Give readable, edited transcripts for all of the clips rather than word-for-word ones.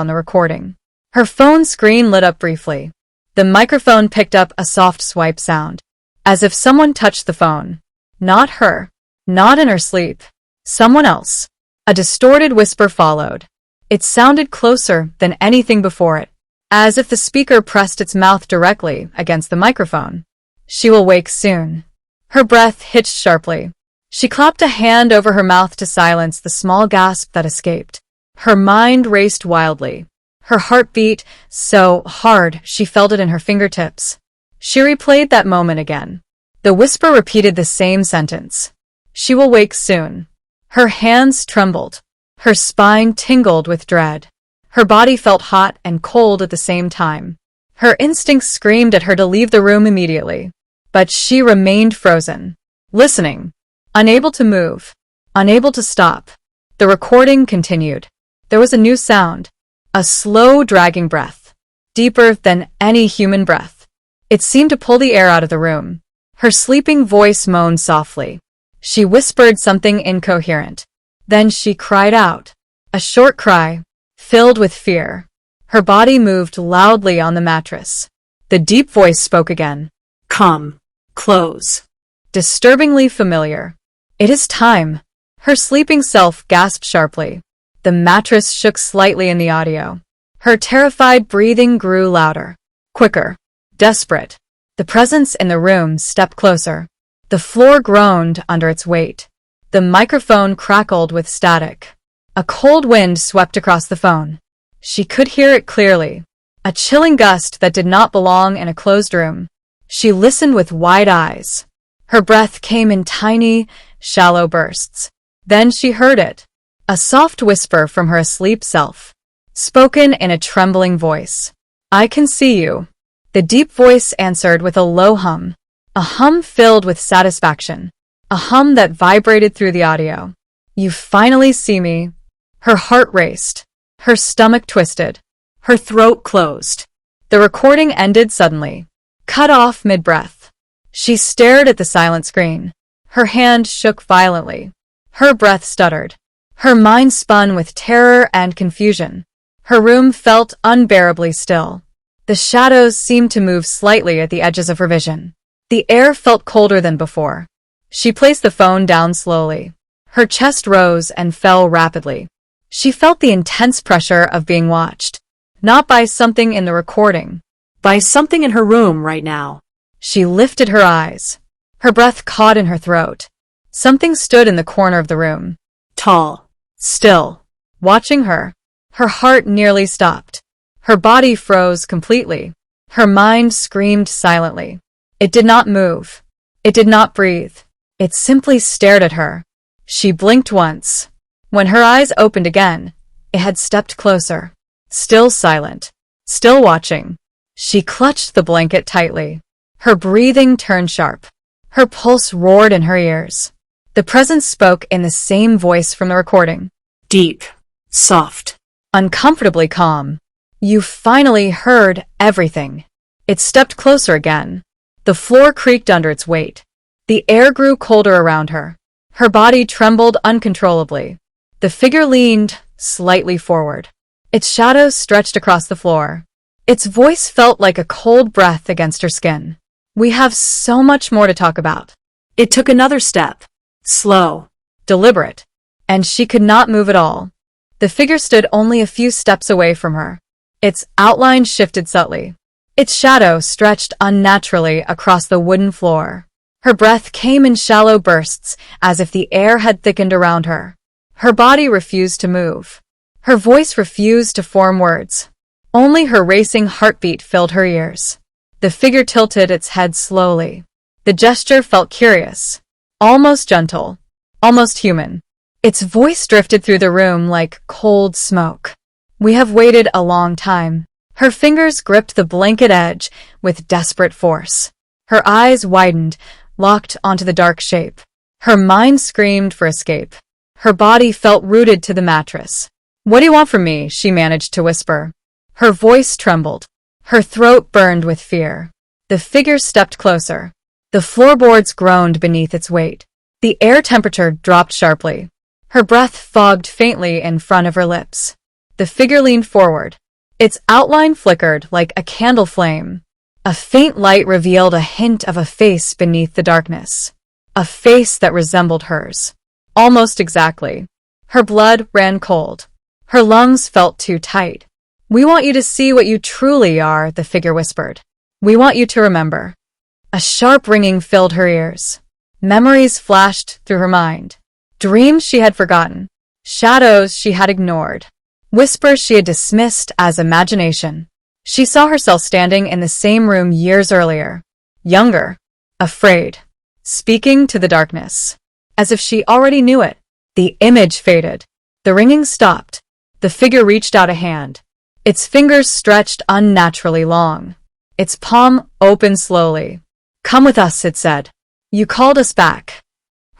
on the recording. Her phone screen lit up briefly. The microphone picked up a soft swipe sound, as if someone touched the phone. Not her. Not in her sleep. Someone else. A distorted whisper followed. It sounded closer than anything before it, as if the speaker pressed its mouth directly against the microphone. She will wake soon. Her breath hitched sharply. She clapped a hand over her mouth to silence the small gasp that escaped. Her mind raced wildly. Her heart beat so hard she felt it in her fingertips. She replayed that moment again. The whisper repeated the same sentence. She will wake soon. Her hands trembled. Her spine tingled with dread. Her body felt hot and cold at the same time. Her instincts screamed at her to leave the room immediately. But she remained frozen, listening, unable to move, unable to stop. The recording continued. There was a new sound, a slow, dragging breath, deeper than any human breath. It seemed to pull the air out of the room. Her sleeping voice moaned softly. She whispered something incoherent. Then she cried out, a short cry, filled with fear. Her body moved loudly on the mattress. The deep voice spoke again. Come, close. Disturbingly familiar. It is time. Her sleeping self gasped sharply. The mattress shook slightly in the audio. Her terrified breathing grew louder, quicker, desperate. The presence in the room stepped closer. The floor groaned under its weight. The microphone crackled with static. A cold wind swept across the phone. She could hear it clearly. A chilling gust that did not belong in a closed room. She listened with wide eyes. Her breath came in tiny, shallow bursts. Then she heard it. A soft whisper from her asleep self, spoken in a trembling voice. I can see you. The deep voice answered with a low hum. A hum filled with satisfaction. A hum that vibrated through the audio. You finally see me. Her heart raced. Her stomach twisted. Her throat closed. The recording ended suddenly, cut off mid-breath. She stared at the silent screen. Her hand shook violently. Her breath stuttered. Her mind spun with terror and confusion. Her room felt unbearably still. The shadows seemed to move slightly at the edges of her vision. The air felt colder than before. She placed the phone down slowly. Her chest rose and fell rapidly. She felt the intense pressure of being watched. Not by something in the recording. By something in her room right now. She lifted her eyes. Her breath caught in her throat. Something stood in the corner of the room. Tall. Still. Watching her. Her heart nearly stopped. Her body froze completely. Her mind screamed silently. It did not move. It did not breathe. It simply stared at her. She blinked once. When her eyes opened again, it had stepped closer. Still silent. Still watching. She clutched the blanket tightly. Her breathing turned sharp. Her pulse roared in her ears. The presence spoke in the same voice from the recording. Deep. Soft. Uncomfortably calm. You finally heard everything. It stepped closer again. The floor creaked under its weight. The air grew colder around her. Her body trembled uncontrollably. The figure leaned slightly forward. Its shadows stretched across the floor. Its voice felt like a cold breath against her skin. We have so much more to talk about. It took another step. Slow. Deliberate. And she could not move at all. The figure stood only a few steps away from her. Its outline shifted subtly. Its shadow stretched unnaturally across the wooden floor. Her breath came in shallow bursts, as if the air had thickened around her. Her body refused to move. Her voice refused to form words. Only her racing heartbeat filled her ears. The figure tilted its head slowly. The gesture felt curious, almost gentle, almost human. Its voice drifted through the room like cold smoke. We have waited a long time. Her fingers gripped the blanket edge with desperate force. Her eyes widened, locked onto the dark shape. Her mind screamed for escape. Her body felt rooted to the mattress. What do you want from me? She managed to whisper. Her voice trembled. Her throat burned with fear. The figure stepped closer. The floorboards groaned beneath its weight. The air temperature dropped sharply. Her breath fogged faintly in front of her lips. The figure leaned forward. Its outline flickered like a candle flame. A faint light revealed a hint of a face beneath the darkness. A face that resembled hers. Almost exactly. Her blood ran cold. Her lungs felt too tight. "We want you to see what you truly are," the figure whispered. "We want you to remember." A sharp ringing filled her ears. Memories flashed through her mind. Dreams she had forgotten. Shadows she had ignored. Whispers she had dismissed as imagination. She saw herself standing in the same room years earlier. Younger. Afraid. Speaking to the darkness. As if she already knew it. The image faded. The ringing stopped. The figure reached out a hand. Its fingers stretched unnaturally long. Its palm opened slowly. "Come with us," it said. "You called us back."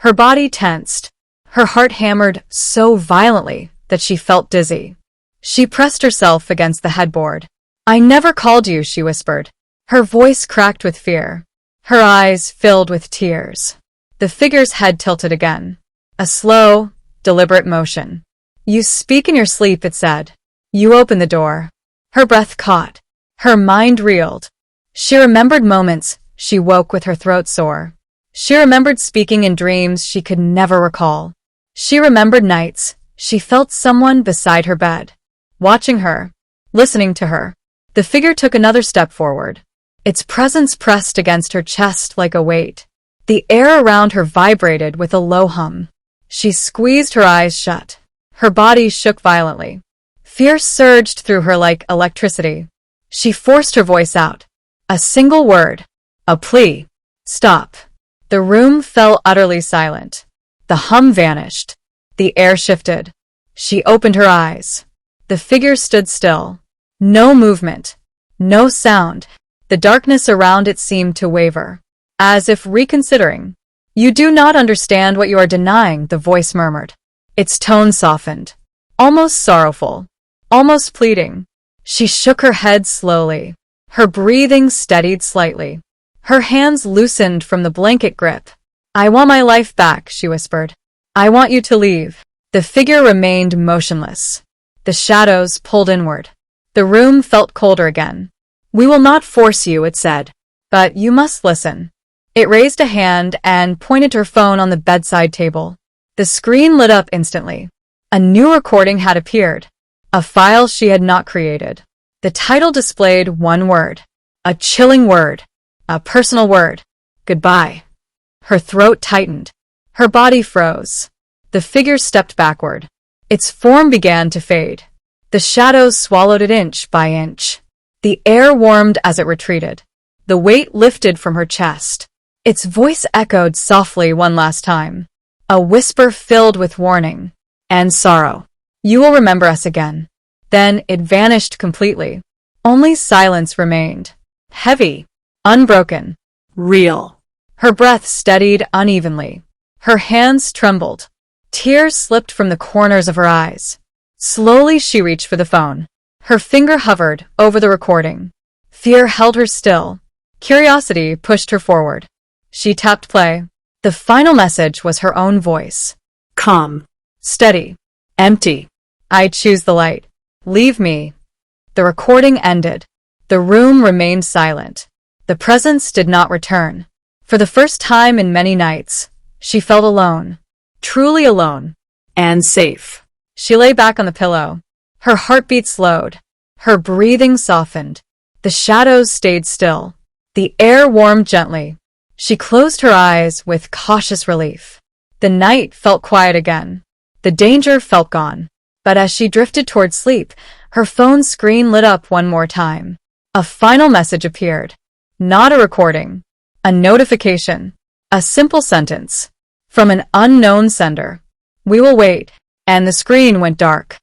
Her body tensed. Her heart hammered so violently that she felt dizzy. She pressed herself against the headboard. "I never called you," she whispered. Her voice cracked with fear. Her eyes filled with tears. The figure's head tilted again. A slow, deliberate motion. "You speak in your sleep," it said. "You open the door." Her breath caught. Her mind reeled. She remembered moments she woke with her throat sore. She remembered speaking in dreams she could never recall. She remembered nights she felt someone beside her bed, watching her, listening to her. The figure took another step forward. Its presence pressed against her chest like a weight. The air around her vibrated with a low hum. She squeezed her eyes shut. Her body shook violently. Fear surged through her like electricity. She forced her voice out. A single word. A plea. "Stop." The room fell utterly silent. The hum vanished. The air shifted. She opened her eyes. The figure stood still. No movement. No sound. The darkness around it seemed to waver, as if reconsidering. "You do not understand what you are denying," the voice murmured. Its tone softened. Almost sorrowful. Almost pleading. She shook her head slowly. Her breathing steadied slightly. Her hands loosened from the blanket grip. "I want my life back," she whispered. "I want you to leave." The figure remained motionless. The shadows pulled inward. The room felt colder again. "We will not force you," it said. "But you must listen." It raised a hand and pointed to her phone on the bedside table. The screen lit up instantly. A new recording had appeared. A file she had not created. The title displayed one word. A chilling word. A personal word. "Goodbye." Her throat tightened. Her body froze. The figure stepped backward. Its form began to fade. The shadows swallowed it inch by inch. The air warmed as it retreated. The weight lifted from her chest. Its voice echoed softly one last time. A whisper filled with warning and sorrow. "You will remember us again." Then it vanished completely. Only silence remained. Heavy. Unbroken. Real. Her breath steadied unevenly. Her hands trembled. Tears slipped from the corners of her eyes. Slowly she reached for the phone. Her finger hovered over the recording. Fear held her still. Curiosity pushed her forward. She tapped play. The final message was her own voice. "Calm. Steady. Empty. I choose the light. Leave me." The recording ended. The room remained silent. The presence did not return. For the first time in many nights, she felt alone. Truly alone. And safe. She lay back on the pillow. Her heartbeat slowed. Her breathing softened. The shadows stayed still. The air warmed gently. She closed her eyes with cautious relief. The night felt quiet again. The danger felt gone. But as she drifted toward sleep, her phone screen lit up one more time. A final message appeared. Not a recording. A notification. A simple sentence. From an unknown sender. "We will wait." And the screen went dark.